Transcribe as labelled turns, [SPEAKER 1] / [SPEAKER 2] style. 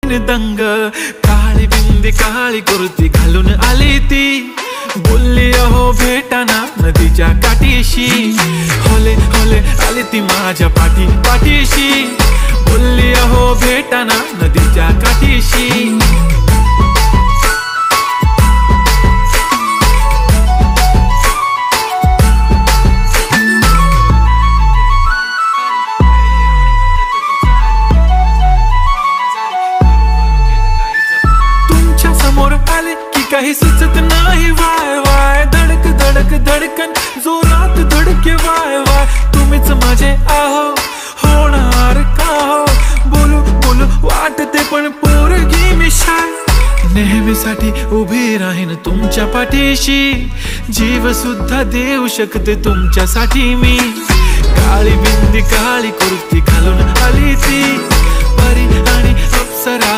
[SPEAKER 1] दंग काळी बिंदी काळी कुर्ती घालून आली ती, बोलली अहो भेटाना नदीच्या काठीशी, होले होले आली ती माझ्या पाठीशी, बोलली अहो भेटाना नदीच्या काठीशी। काही सुचत नाही वाय वाय, धडक धडक धडकन जोरात धडके वाय वाय, तुम्हीच माझे आहो होणार का हो, बोलू बोलू वाटते पण पोरगी मी शाय, नेहमीसाठी उभी राहीन तुमच्या पाठीशी, जीव सुद्धा देऊ शकते तुमच्यासाठी मी, काळी बिंदी काळी कुर्ती घालून आली ती, परी आणि अप्सरा